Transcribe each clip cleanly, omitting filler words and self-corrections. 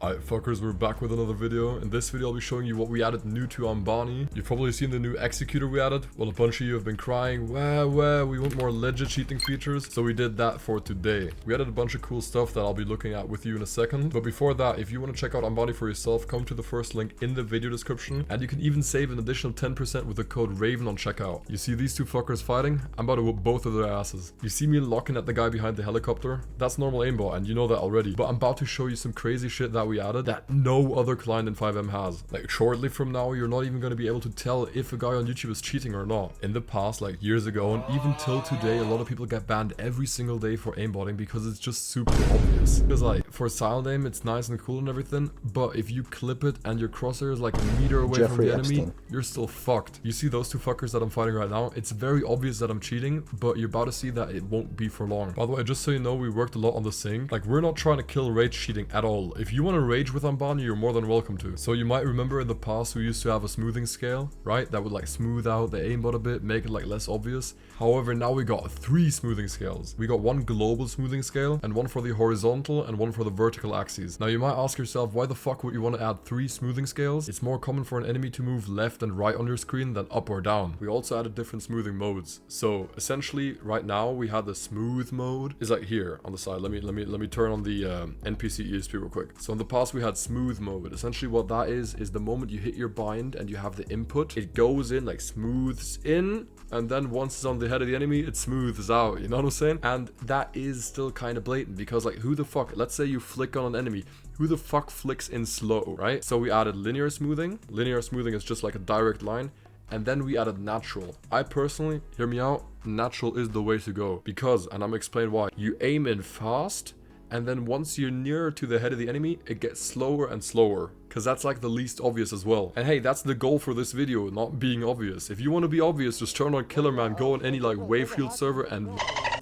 Alright fuckers, we're back with another video. In this video I'll be showing you what we added new to Ambani. You've probably seen the new executor we added. Well, a bunch of you have been crying, we want more legit cheating features. So we did that for today. We added a bunch of cool stuff that I'll be looking at with you in a second. But before that, if you want to check out Ambani for yourself, come to the first link in the video description. And you can even save an additional 10% with the code RAVEN on checkout. You see these two fuckers fighting? I'm about to whoop both of their asses. You see me locking at the guy behind the helicopter? That's normal aimbot and you know that already. But I'm about to show you some crazy shit that we added that no other client in FiveM has. Like shortly from now, you're not even going to be able to tell if a guy on YouTube is cheating or not. In the past, like years ago, and even till today, a lot of people get banned every single day for aimbotting because it's just super obvious. Because like for silent aim, it's nice and cool and everything, but if you clip it and your crosshair is like a meter away from the enemy, you're still fucked. You see those two fuckers that I'm fighting right now? It's very obvious that I'm cheating, but you're about to see that it won't be for long. By the way, just so you know, we worked a lot on the sync. Like we're not trying to kill rage cheating at all. If you want to rage with Ambani, you're more than welcome to. So you might remember in the past we used to have a smoothing scale, right? That would like smooth out the aimbot a bit, make it like less obvious. However, now we got 3 smoothing scales. We got one global smoothing scale and one for the horizontal and one for the vertical axes. Now you might ask yourself, why the fuck would you want to add 3 smoothing scales? It's more common for an enemy to move left and right on your screen than up or down. We also added different smoothing modes. So essentially right now we had the smooth mode is like here on the side. Let me turn on the NPC ESP real quick. So in the past we had smooth mode. Essentially what that is the moment you hit your bind and you have the input, it goes in like smooths in, and then once it's on the head of the enemy, it smooths out, you know what I'm saying? And that is still kind of blatant because like who the fuck, let's say you flick on an enemy, who the fuck flicks in slow, right? So we added linear smoothing. Linear smoothing is just like a direct line. And then we added natural. I personally, hear me out, natural is the way to go because, and I'm gonna explain why, you aim in fast, and then once you're nearer to the head of the enemy, it gets slower and slower. Because that's like the least obvious as well. And hey, that's the goal for this video, not being obvious. If you want to be obvious, just turn on Killerman, go on any like wave shield server and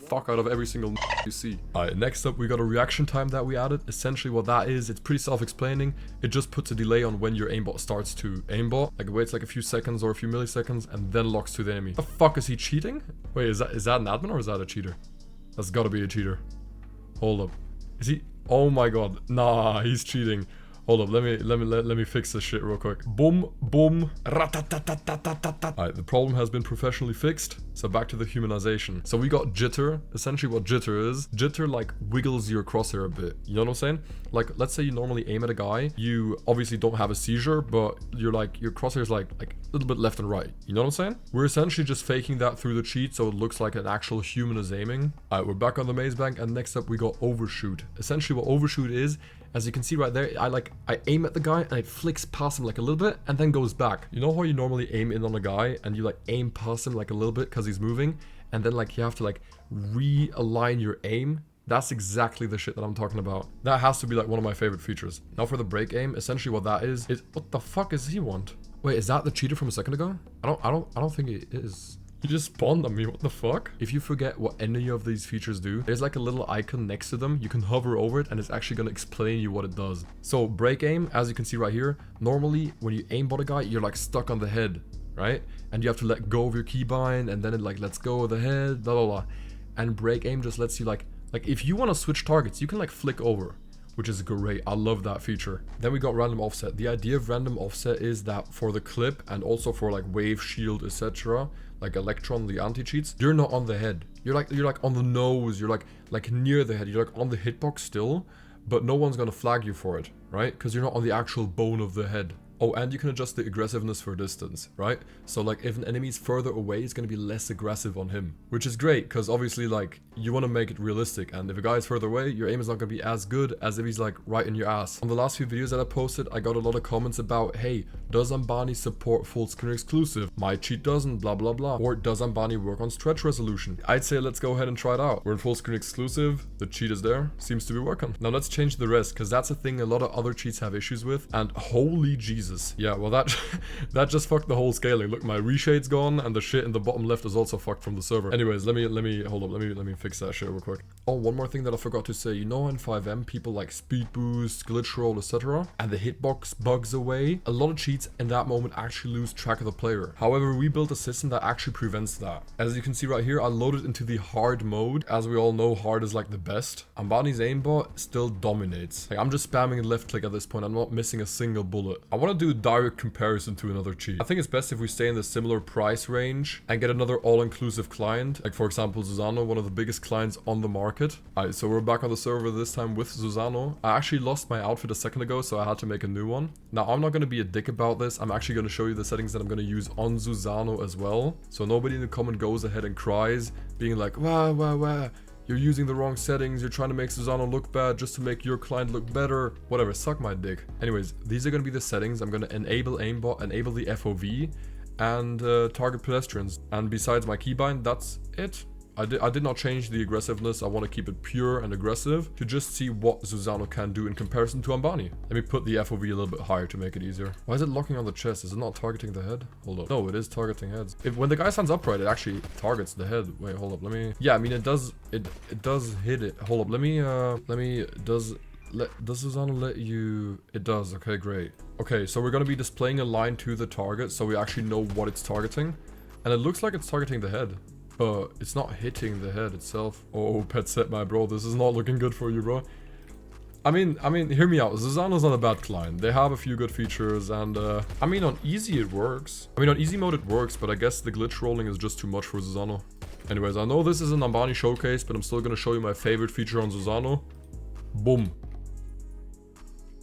fuck out of every single you see. Alright, next up we got a reaction time that we added. Essentially what that is, it's pretty self-explaining. It just puts a delay on when your aimbot starts to aimbot. Like it waits like a few seconds or a few milliseconds and then locks to the enemy. The fuck, is he cheating? Wait, is that an admin or is that a cheater? That's gotta be a cheater. Hold up. Is he? Oh my god. Nah, he's cheating. Hold up, let me fix this shit real quick. Boom, boom, ratatatatatatatata. Alright, the problem has been professionally fixed. So back to the humanization. So we got jitter. Essentially what jitter is, jitter like wiggles your crosshair a bit. You know what I'm saying? Like, let's say you normally aim at a guy. You obviously don't have a seizure, but you're like, your crosshair is like a little bit left and right. You know what I'm saying? We're essentially just faking that through the cheat so it looks like an actual human is aiming. Alright, we're back on the maze bank, and next up we got overshoot. Essentially what overshoot is, as you can see right there, I aim at the guy and it flicks past him like a little bit and then goes back. You know how you normally aim in on a guy and you like aim past him like a little bit because he's moving, and then like you have to like realign your aim? That's exactly the shit that I'm talking about. That has to be like one of my favorite features. Now for the break aim, essentially what that is what the fuck does he want? Wait, is that the cheater from a second ago? I don't think it is. He just spawned on me, what the fuck? If you forget what any of these features do, there's like a little icon next to them. You can hover over it and it's actually going to explain you what it does. So break aim, as you can see right here, normally when you aimbot a guy, you're like stuck on the head, right? And you have to let go of your keybind and then it like lets go of the head, blah, blah, blah. And break aim just lets you like if you want to switch targets, you can like flick over, which is great. I love that feature. Then we got random offset. The idea of random offset is that for the clip and also for like wave shield, etc., like Electron, the anti-cheats, you're not on the head. You're like on the nose. You're like near the head. You're like on the hitbox still, but no one's gonna flag you for it, right? Because you're not on the actual bone of the head. Oh, and you can adjust the aggressiveness for distance, right? So like if an enemy's further away, it's going to be less aggressive on him, which is great because obviously like you want to make it realistic, and if a guy is further away, your aim is not going to be as good as if he's like right in your ass. On the last few videos that I posted, I got a lot of comments about, hey, does Ambani support full screen exclusive? My cheat doesn't, blah blah blah. Or does Ambani work on stretch resolution? I'd say let's go ahead and try it out. We're in full screen exclusive, the cheat is there, seems to be working. Now let's change the rest because that's a thing a lot of other cheats have issues with, and holy Jesus, Jesus. Yeah, well that that just fucked the whole scaling. Look, my reshade's gone and the shit in the bottom left is also fucked from the server. Anyways, let me hold up. Let me fix that shit real quick. Oh, one more thing that I forgot to say. You know, in FiveM, people like speed boost, glitch roll, etc. and the hitbox bugs away. A lot of cheats in that moment actually lose track of the player. However, we built a system that actually prevents that. As you can see right here, I loaded into the hard mode. As we all know, hard is like the best. Ambani's aimbot still dominates. Like, I'm just spamming left click at this point. I'm not missing a single bullet. I want to do a direct comparison to another cheat. I think it's best if we stay in the similar price range and get another all-inclusive client. Like, for example, Zuzano, one of the biggest clients on the market. Alright, so we're back on the server this time with Zuzano. I actually lost my outfit a second ago, so I had to make a new one. Now, I'm not going to be a dick about this. I'm actually going to show you the settings that I'm going to use on Zuzano as well. So nobody in the comment goes ahead and cries, being like, wah, you're using the wrong settings, you're trying to make Susano look bad just to make your client look better. Whatever, suck my dick. Anyways, these are going to be the settings. I'm going to enable aimbot, enable the FOV, and target pedestrians. And besides my keybind, that's it. I did not change the aggressiveness. I want to keep it pure and aggressive to just see what Zuzano can do in comparison to Ambani. Let me put the FOV a little bit higher to make it easier. Why is it locking on the chest? Is it not targeting the head? Hold up. No, it is targeting heads. When the guy stands upright, it actually targets the head. Wait, hold up. Let me... Yeah, I mean, it does hit it. Hold up. Does Susano let you... It does. Okay, great. Okay, so we're going to be displaying a line to the target so we actually know what it's targeting. And it looks like it's targeting the head. But it's not hitting the head itself. Oh, pet set, my bro. This is not looking good for you, bro. I mean, hear me out. Zuzano's not a bad client. They have a few good features, and I mean, on easy it works. I mean, on easy mode it works, but I guess the glitch rolling is just too much for Zuzano. Anyways, I know this is an Ambani showcase, but I'm still gonna show you my favorite feature on Zuzano. Boom.